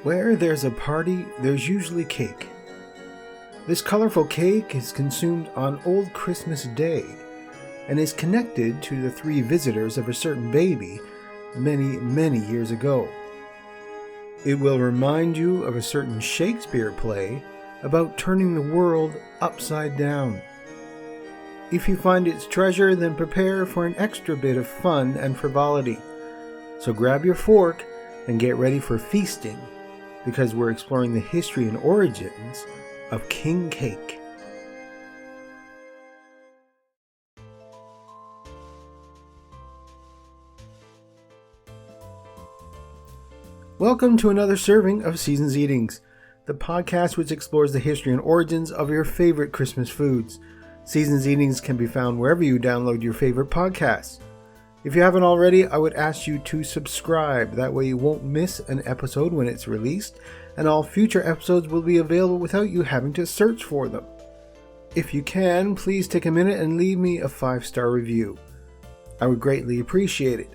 Where there's a party, there's usually cake. This colorful cake is consumed on Old Christmas Day and is connected to the three visitors of a certain baby many, many years ago. It will remind you of a certain Shakepeare play about turning the world upside down. If you find its treasure, then prepare for an extra bit of fun and frivolity. So grab your fork and get ready for feasting, because we're exploring the history and origins of King Cake. Welcome to another serving of Season's Eatings, the podcast which explores the history and origins of your favorite Christmas foods. Season's Eatings can be found wherever you download your favorite podcasts. If you haven't already, I would ask you to subscribe. That way you won't miss an episode when it's released, and all future episodes will be available without you having to search for them. If you can, please take a minute and leave me a 5-star review. I would greatly appreciate it.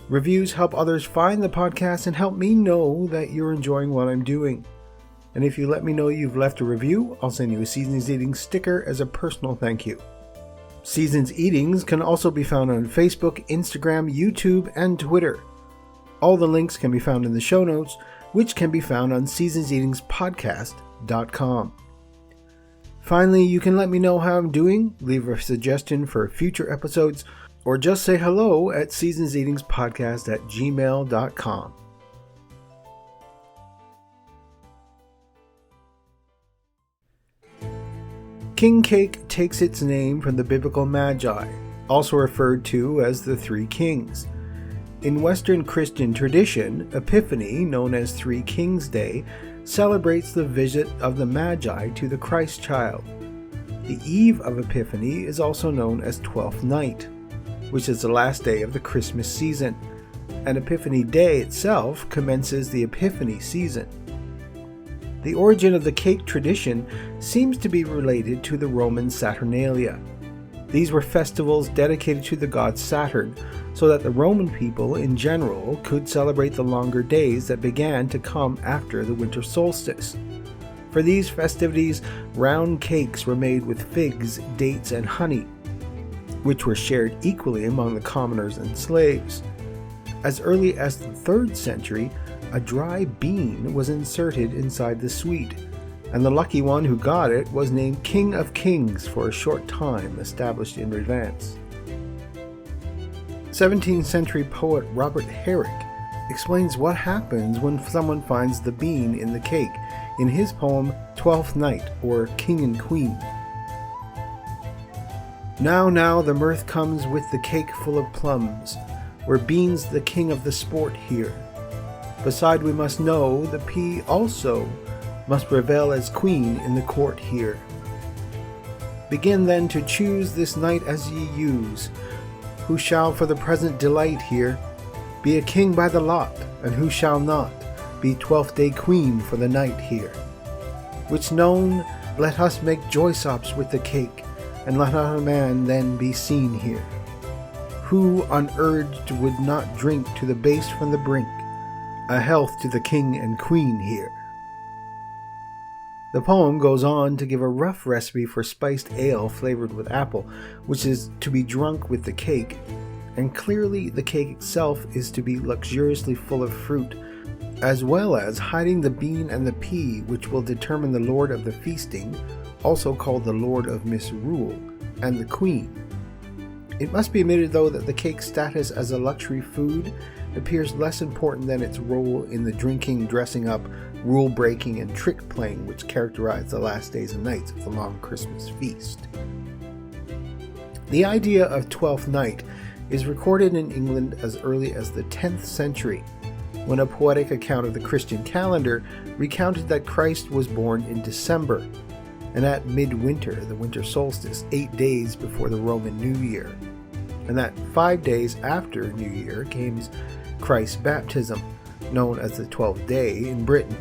Reviews help others find the podcast and help me know that you're enjoying what I'm doing. And if you let me know you've left a review, I'll send you a Season's Eatings sticker as a personal thank you. Season's Eatings can also be found on Facebook, Instagram, YouTube, and Twitter. All the links can be found in the show notes, which can be found on seasonseatingspodcast.com. Finally, you can let me know how I'm doing, leave a suggestion for future episodes, or just say hello at seasonseatingspodcast@gmail.com. King Cake takes its name from the biblical Magi, also referred to as the Three Kings. In Western Christian tradition, Epiphany, known as Three Kings Day, celebrates the visit of the Magi to the Christ child. The eve of Epiphany is also known as Twelfth Night, which is the last day of the Christmas season, and Epiphany Day itself commences the Epiphany season. The origin of the cake tradition seems to be related to the Roman Saturnalia. These were festivals dedicated to the god Saturn, so that the Roman people in general could celebrate the longer days that began to come after the winter solstice. For these festivities, round cakes were made with figs, dates, and honey, which were shared equally among the commoners and slaves. As early as the 3rd century, a dry bean was inserted inside the sweet, and the lucky one who got it was named King of Kings for a short time established in advance. 17th century poet Robert Herrick explains what happens when someone finds the bean in the cake in his poem Twelfth Night, or King and Queen. Now the mirth comes with the cake full of plums, where beans the king of the sport here. Beside we must know the pea also must revel as queen in the court here. Begin then to choose this night as ye use, who shall for the present delight here be a king by the lot, and who shall not be 12th day queen for the night here. Which known, let us make joy sops with the cake, and let not a man then be seen here, who unurged would not drink to the base from the brink, a health to the king and queen here. The poem goes on to give a rough recipe for spiced ale flavored with apple, which is to be drunk with the cake, and clearly the cake itself is to be luxuriously full of fruit, as well as hiding the bean and the pea, which will determine the lord of the feasting, also called the lord of misrule, and the queen. It must be admitted, though, that the cake's status as a luxury food appears less important than its role in the drinking, dressing up, rule-breaking, and trick-playing which characterize the last days and nights of the long Christmas feast. The idea of Twelfth Night is recorded in England as early as the 10th century, when a poetic account of the Christian calendar recounted that Christ was born in December, and at midwinter, the winter solstice, 8 days before the Roman New Year, and that 5 days after New Year came Christ's baptism, known as the 12th day in Britain.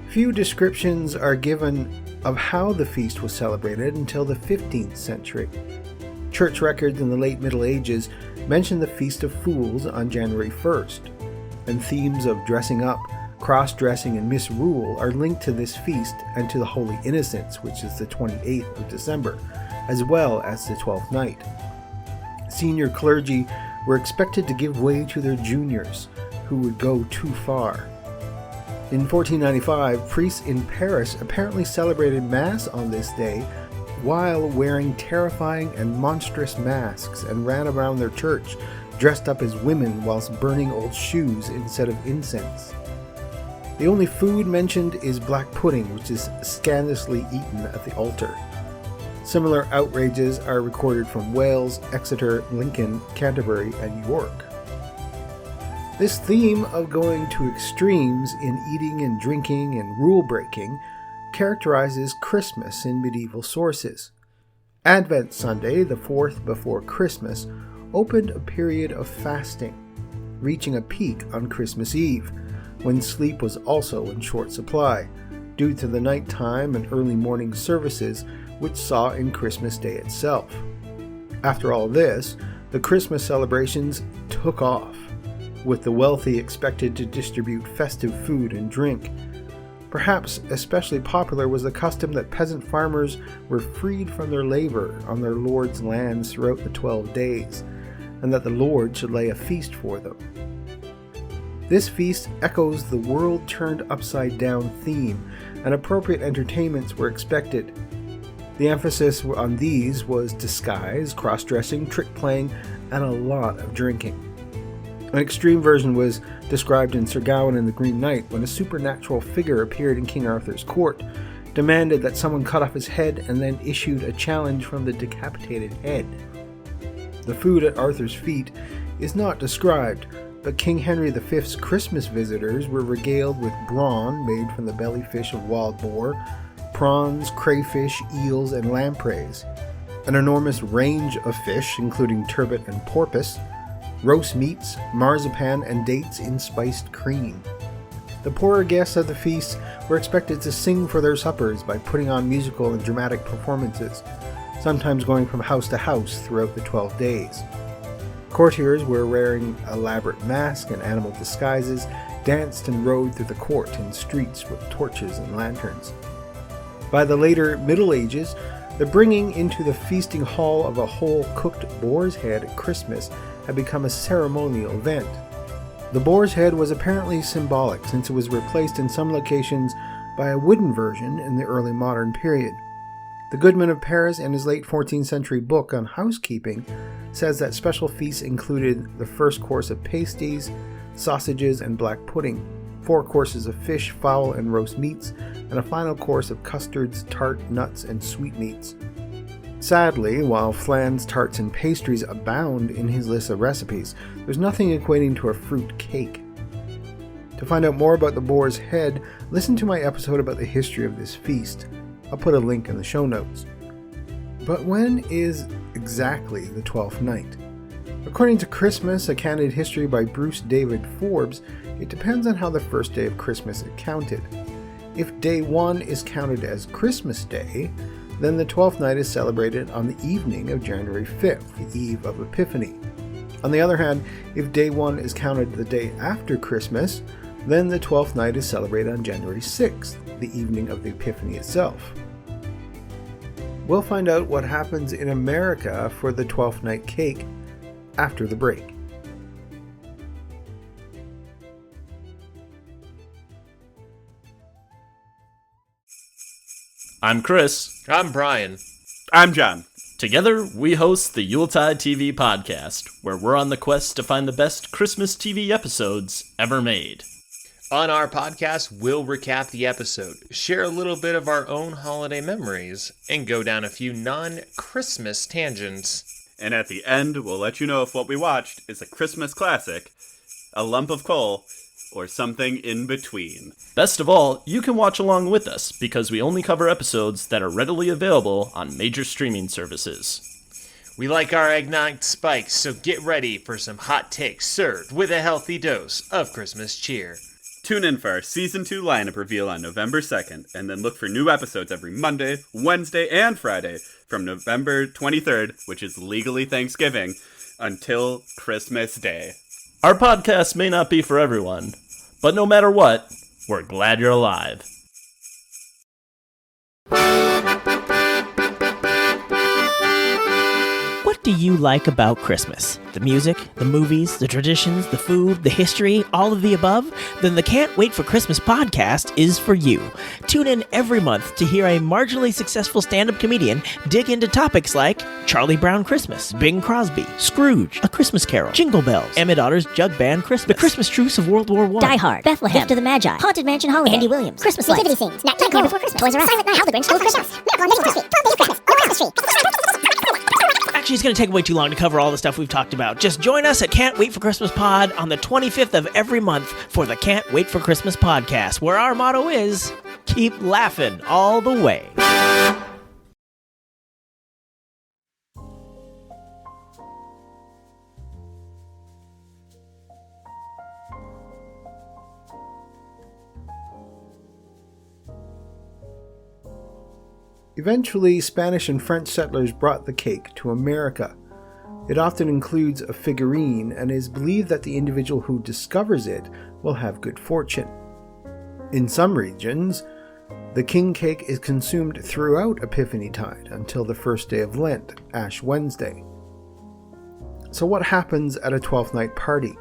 Few descriptions are given of how the feast was celebrated until the 15th century. Church records in the late Middle Ages mention the Feast of Fools on January 1st, and themes of dressing up, cross-dressing, and misrule are linked to this feast and to the Holy Innocents, which is the 28th of December, as well as the 12th night. Senior clergy were expected to give way to their juniors, who would go too far. In 1495, priests in Paris apparently celebrated Mass on this day while wearing terrifying and monstrous masks and ran around their church dressed up as women whilst burning old shoes instead of incense. The only food mentioned is black pudding, which is scandalously eaten at the altar. Similar outrages are recorded from Wales, Exeter, Lincoln, Canterbury, and York. This theme of going to extremes in eating and drinking and rule-breaking characterizes Christmas in medieval sources. Advent Sunday, the fourth before Christmas, opened a period of fasting, reaching a peak on Christmas Eve, when sleep was also in short supply, due to the nighttime and early morning services which saw in Christmas Day itself. After all this, the Christmas celebrations took off, with the wealthy expected to distribute festive food and drink. Perhaps especially popular was the custom that peasant farmers were freed from their labor on their lord's lands throughout the 12 days, and that the Lord should lay a feast for them. This feast echoes the world turned upside down theme, and appropriate entertainments were expected. The emphasis on these was disguise, cross-dressing, trick-playing, and a lot of drinking. An extreme version was described in Sir Gawain and the Green Knight, when a supernatural figure appeared in King Arthur's court, demanded that someone cut off his head, and then issued a challenge from the decapitated head. The food at Arthur's feet is not described, but King Henry V's Christmas visitors were regaled with brawn made from the belly fish of wild boar, prawns, crayfish, eels, and lampreys, an enormous range of fish including turbot and porpoise, roast meats, marzipan, and dates in spiced cream. The poorer guests of the feast were expected to sing for their suppers by putting on musical and dramatic performances, sometimes going from house to house throughout the 12 days. Courtiers were wearing elaborate masks and animal disguises, danced and rode through the court and streets with torches and lanterns. By the later Middle Ages, the bringing into the feasting hall of a whole cooked boar's head at Christmas had become a ceremonial event. The boar's head was apparently symbolic, since it was replaced in some locations by a wooden version in the early modern period. The Goodman of Paris, in his late 14th century book on housekeeping, says that special feasts included the first course of pasties, sausages, and black pudding, 4 courses of fish, fowl, and roast meats, and a final course of custards, tart, nuts, and sweetmeats. Sadly, while flans, tarts, and pastries abound in his list of recipes, there's nothing equating to a fruit cake. To find out more about the boar's head, listen to my episode about the history of this feast. I'll put a link in the show notes. But when is exactly the 12th night? According to Christmas, a Candid History by Bruce David Forbes, it depends on how the first day of Christmas is counted. If day 1 is counted as Christmas Day, then the 12th night is celebrated on the evening of January 5th, the eve of Epiphany. On the other hand, if day 1 is counted the day after Christmas, then the 12th night is celebrated on January 6th, the evening of the Epiphany itself. We'll find out what happens in America for the 12th night cake after the break. I'm Chris. I'm Brian. I'm John. Together, we host the Yuletide TV podcast, where we're on the quest to find the best Christmas TV episodes ever made. On our podcast, we'll recap the episode, share a little bit of our own holiday memories, and go down a few non-Christmas tangents. And at the end, we'll let you know if what we watched is a Christmas classic, a lump of coal, or something in between. Best of all, you can watch along with us, because we only cover episodes that are readily available on major streaming services. We like our eggnog spikes, so get ready for some hot takes served with a healthy dose of Christmas cheer. Tune in for our Season 2 lineup reveal on November 2nd, and then look for new episodes every Monday, Wednesday, and Friday from November 23rd, which is legally Thanksgiving, until Christmas Day. Our podcast may not be for everyone, but no matter what, We're glad you're alive. What do you like about Christmas? The music, the movies, the traditions, the food, the history, all of the above? Then the Can't Wait for Christmas podcast is for you. Tune in every month to hear a marginally successful stand-up comedian dig into topics like Charlie Brown Christmas, Bing Crosby, Scrooge, A Christmas Carol, Jingle Bells, Emmett Otter's Jug Band Christmas, The Christmas Truce of World War I, Die Hard, Bethlehem, Gift of the Magi, Haunted Mansion Holiday, Andy Williams, Christmas Lights, Nativity Scenes, Nat King Cole, Before Christmas, Toys R Us, Silent Night, How the Grinch Stole Christmas, Miracle on 24th Street, 12 Days of Christmas, The Christmas Tree. Actually, it's going to take way too long to cover all the stuff we've talked about. Just join us at Can't Wait for Christmas Pod on the 25th of every month for the Can't Wait for Christmas podcast, where our motto is, keep laughing all the way. Eventually, Spanish and French settlers brought the cake to America. It often includes a figurine and is believed that the individual who discovers it will have good fortune. In some regions, the king cake is consumed throughout Epiphany Tide until the first day of Lent, Ash Wednesday. So what happens at a 12th night party?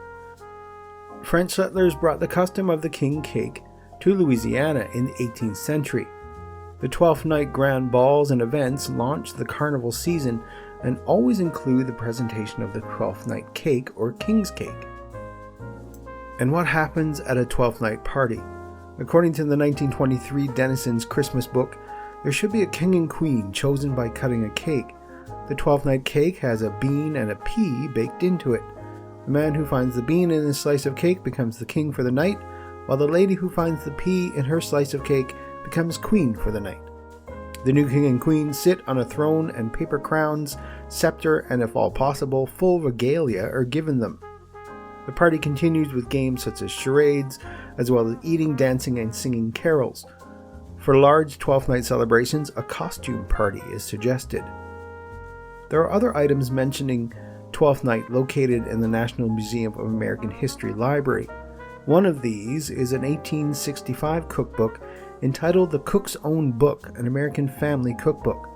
French settlers brought the custom of the king cake to Louisiana in the 18th century. The 12th night grand balls and events launch the carnival season and always include the presentation of the 12th night cake or king's cake. And what happens at a 12th night party? According to the 1923 Denison's Christmas book, there should be a king and queen chosen by cutting a cake. The 12th night cake has a bean and a pea baked into it. The man who finds the bean in his slice of cake becomes the king for the night, while the lady who finds the pea in her slice of cake becomes queen for the night. The new king and queen sit on a throne and paper crowns, scepter, and if all possible, full regalia are given them. The party continues with games such as charades, as well as eating, dancing, and singing carols. For large 12th night celebrations, a costume party is suggested. There are other items mentioning 12th night located in the National Museum of American History Library. One of these is an 1865 cookbook entitled The Cook's Own Book, an American Family Cookbook.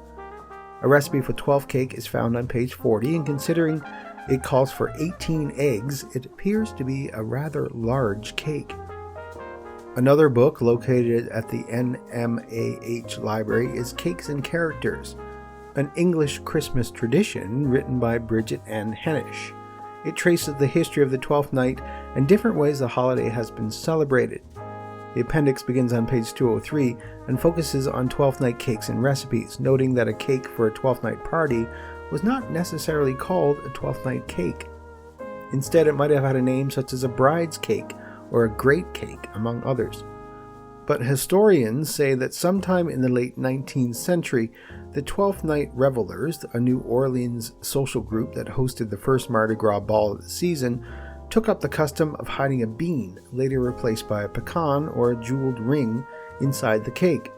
A recipe for 12 cake is found on page 40, and considering it calls for 18 eggs, it appears to be a rather large cake. Another book located at the NMAH Library is Cakes and Characters, an English Christmas tradition written by Bridget Ann Hennish. It traces the history of the 12th night and different ways the holiday has been celebrated. The appendix begins on page 203 and focuses on 12th night cakes and recipes, noting that a cake for a 12th night party was not necessarily called a 12th night cake. Instead, it might have had a name such as a bride's cake or a great cake, among others. But historians say that sometime in the late 19th century, the 12th Night Revelers, a New Orleans social group that hosted the first Mardi Gras ball of the season, took up the custom of hiding a bean, later replaced by a pecan or a jeweled ring, inside the cake.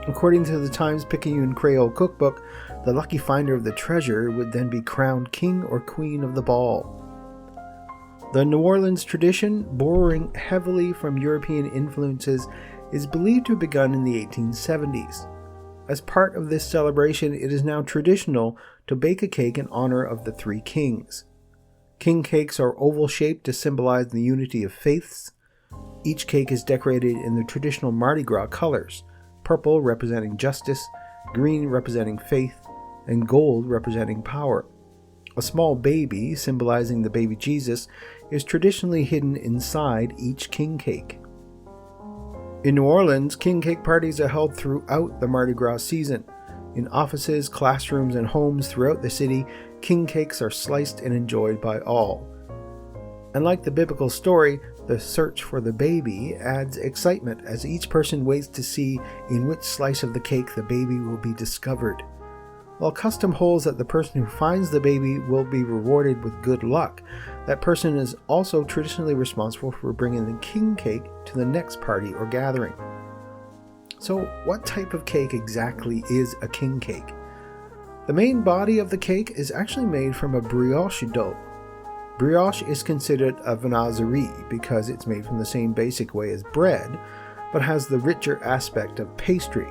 According to the Times-Picayune Creole cookbook, the lucky finder of the treasure would then be crowned king or queen of the ball. The New Orleans tradition, borrowing heavily from European influences, is believed to have begun in the 1870s. As part of this celebration, it is now traditional to bake a cake in honor of the three kings. King cakes are oval-shaped to symbolize the unity of faiths. Each cake is decorated in the traditional Mardi Gras colors, purple representing justice, green representing faith, and gold representing power. A small baby, symbolizing the baby Jesus, is traditionally hidden inside each king cake. In New Orleans, king cake parties are held throughout the Mardi Gras season. In offices, classrooms, and homes throughout the city, king cakes are sliced and enjoyed by all. And like the biblical story, the search for the baby adds excitement as each person waits to see in which slice of the cake the baby will be discovered. While custom holds that the person who finds the baby will be rewarded with good luck, that person is also traditionally responsible for bringing the king cake to the next party or gathering. So, what type of cake exactly is a king cake? The main body of the cake is actually made from a brioche dough. Brioche is considered a viennoiserie because it's made from the same basic way as bread, but has the richer aspect of pastry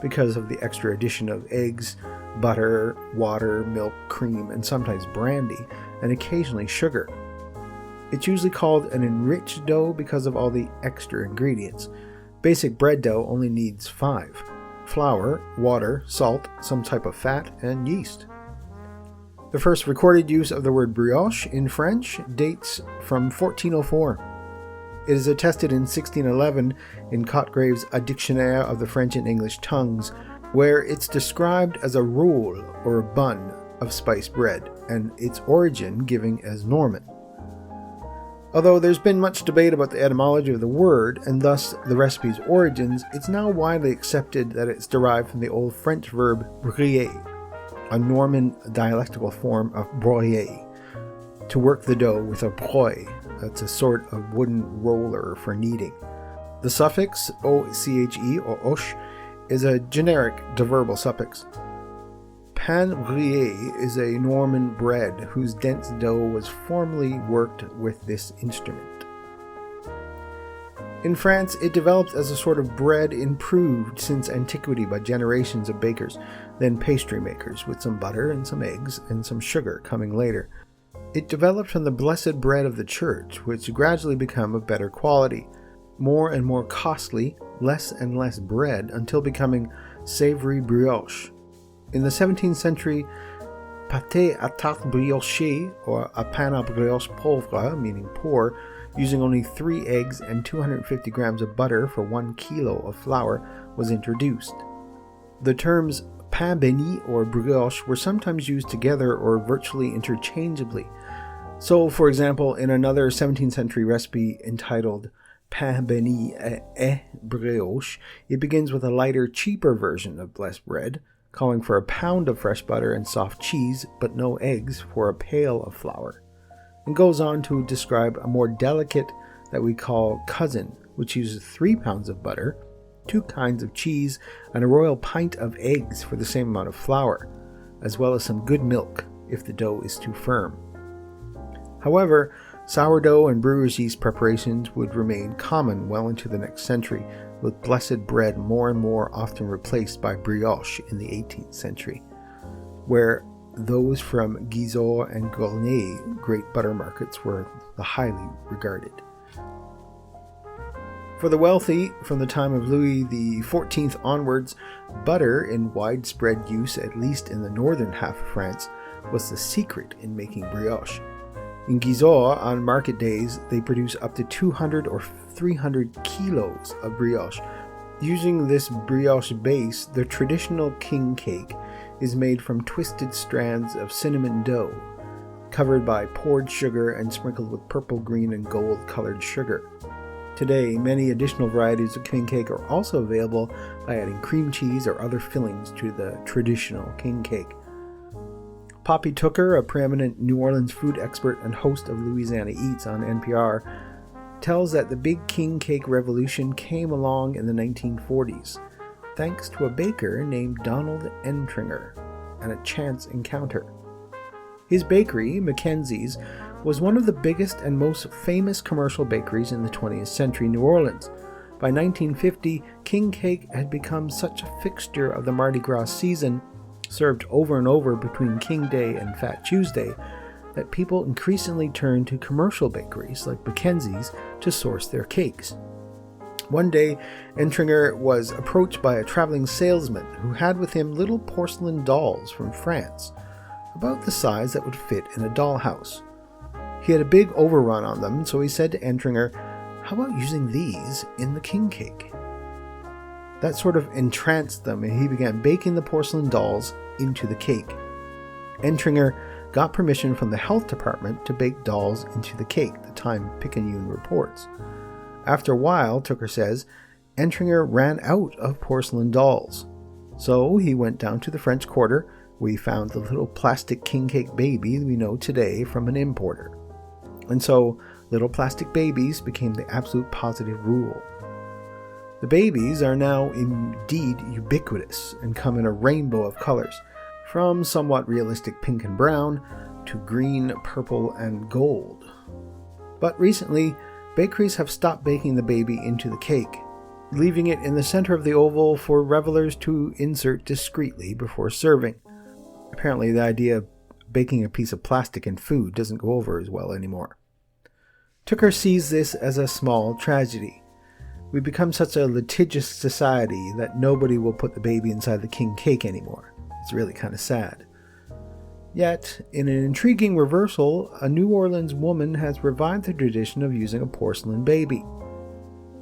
because of the extra addition of eggs, butter, water, milk, cream, and sometimes brandy, and occasionally sugar. It's usually called an enriched dough because of all the extra ingredients. Basic bread dough only needs 5: flour, water, salt, some type of fat, and yeast. The first recorded use of the word brioche in French dates from 1404. It is attested in 1611 in Cotgrave's A Dictionnaire of the French and English Tongues, where it's described as a roll or a bun of spiced bread, and its origin giving as Norman. Although there's been much debate about the etymology of the word, and thus the recipe's origins, it's now widely accepted that it's derived from the old French verb briller, a Norman dialectical form of broyer, to work the dough with a broye. That's a sort of wooden roller for kneading. The suffix oche or oche is a generic deverbal suffix. Pain brie is a Norman bread whose dense dough was formerly worked with this instrument. In France, it developed as a sort of bread improved since antiquity by generations of bakers, then pastry makers, with some butter and some eggs and some sugar coming later. It developed from the blessed bread of the church, which gradually became of better quality, more and more costly, less and less bread, until becoming savory brioche. In the 17th century, pâté à tarte briochée, or a pain à brioche pauvre, meaning poor, using only 3 eggs and 250 grams of butter for 1 kilo of flour, was introduced. The terms pain béni or brioche were sometimes used together or virtually interchangeably. So, for example, in another 17th century recipe entitled pain béni et brioche, it begins with a lighter, cheaper version of blessed bread, calling for a pound of fresh butter and soft cheese, but no eggs, for a pail of flour, and goes on to describe a more delicate that we call cousin, which uses 3 pounds of butter, 2 kinds of cheese, and a royal pint of eggs for the same amount of flour, as well as some good milk if the dough is too firm. However, sourdough and brewer's yeast preparations would remain common well into the next century, with blessed bread more and more often replaced by brioche in the 18th century, where those from Gisors and Gournay, great butter markets, were the highly regarded. For the wealthy, from the time of Louis XIV onwards, butter, in widespread use at least in the northern half of France, was the secret in making brioche. In Gisors, on market days, they produce up to 200 or 300 kilos of brioche. Using this brioche base, the traditional king cake is made from twisted strands of cinnamon dough, covered by poured sugar and sprinkled with purple, green, and gold colored sugar. Today, many additional varieties of king cake are also available by adding cream cheese or other fillings to the traditional king cake. Poppy Tooker, a preeminent New Orleans food expert and host of Louisiana Eats on NPR, tells that the big king cake revolution came along in the 1940s, thanks to a baker named Donald Entringer and a chance encounter. His bakery, Mackenzie's, was one of the biggest and most famous commercial bakeries in the 20th century New Orleans. By 1950, king cake had become such a fixture of the Mardi Gras season, served over and over between King Day and Fat Tuesday, that people increasingly turned to commercial bakeries like Mackenzie's to source their cakes. One day, Entringer was approached by a traveling salesman who had with him little porcelain dolls from France, about the size that would fit in a dollhouse. He had a big overrun on them, so he said to Entringer, "How about using these in the king cake?" That sort of entranced them, and he began baking the porcelain dolls into the cake. Entringer got permission from the health department to bake dolls into the cake, the Time-Picayune reports. After a while, Tooker says, Entringer ran out of porcelain dolls. So he went down to the French Quarter, where he found the little plastic king cake baby we know today from an importer. And so, little plastic babies became the absolute positive rule. The babies are now indeed ubiquitous and come in a rainbow of colors, from somewhat realistic pink and brown to green, purple, and gold. But recently, bakeries have stopped baking the baby into the cake. leaving it in the center of the oval for revelers to insert discreetly before serving. Apparently, the idea of baking a piece of plastic in food doesn't go over as well anymore. Tucker sees this as a small tragedy. We become such a litigious society that nobody will put the baby inside the king cake anymore. It's really kind of sad. Yet, in an intriguing reversal, a New Orleans woman has revived the tradition of using a porcelain baby.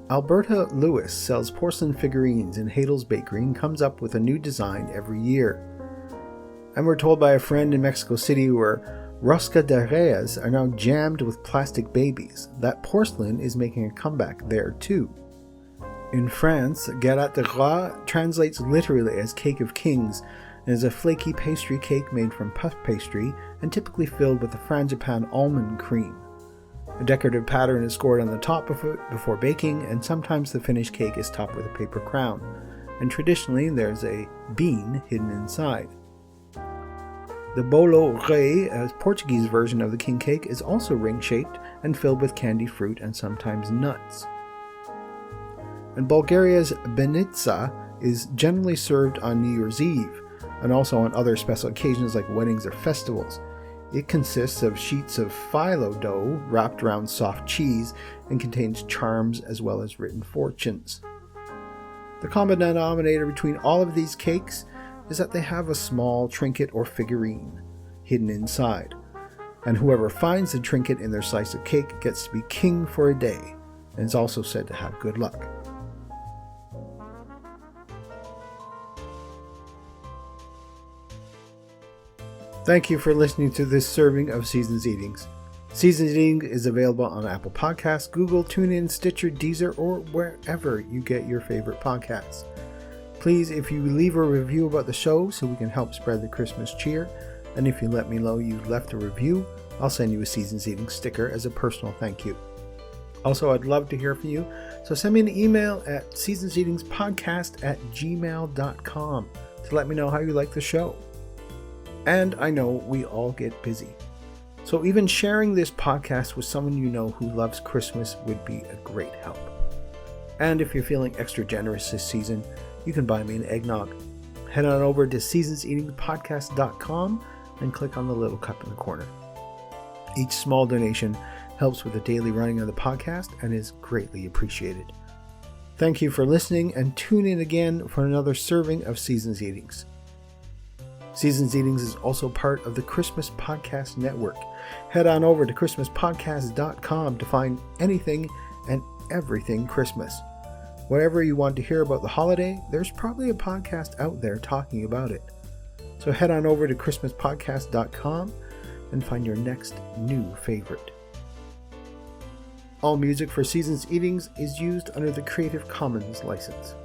Alberta Lewis sells porcelain figurines in Hadel's Bakery and comes up with a new design every year. And we're told by a friend in Mexico City where Rosca de Reyes are now jammed with plastic babies, that porcelain is making a comeback there too. In France, Galette de Roi translates literally as cake of kings, and is a flaky pastry cake made from puff pastry and typically filled with a frangipane almond cream. A decorative pattern is scored on the top before baking, and sometimes the finished cake is topped with a paper crown, and traditionally there's a bean hidden inside. The bolo rei, a Portuguese version of the king cake, is also ring-shaped and filled with candied fruit and sometimes nuts. And Bulgaria's benitsa is generally served on New Year's Eve, and also on other special occasions like weddings or festivals. It consists of sheets of phyllo dough wrapped around soft cheese and contains charms as well as written fortunes. The common denominator between all of these cakes is that they have a small trinket or figurine hidden inside, and whoever finds the trinket in their slice of cake gets to be king for a day, and is also said to have good luck. Thank you for listening to this serving of Seasons Eatings. Seasons Eating is available on Apple Podcasts, Google, TuneIn, Stitcher, Deezer, or wherever you get your favorite podcasts. Please, if you leave a review about the show so we can help spread the Christmas cheer, and if you let me know you left a review, I'll send you a Seasons Eating sticker as a personal thank you. Also, I'd love to hear from you, so send me an email at seasonseatingspodcast@gmail.com to let me know how you like the show. And I know we all get busy, so even sharing this podcast with someone you know who loves Christmas would be a great help. And if you're feeling extra generous this season, you can buy me an eggnog. Head on over to seasonseatingpodcast.com and click on the little cup in the corner. Each small donation helps with the daily running of the podcast and is greatly appreciated. Thank you for listening, and tune in again for another serving of Seasons Eatings. Seasons Eatings is also part of the Christmas Podcast Network. Head on over to christmaspodcast.com to find anything and everything Christmas. Whatever you want to hear about the holiday, there's probably a podcast out there talking about it. So head on over to christmaspodcast.com and find your next new favorite. All music for Seasons Eatings is used under the Creative Commons license.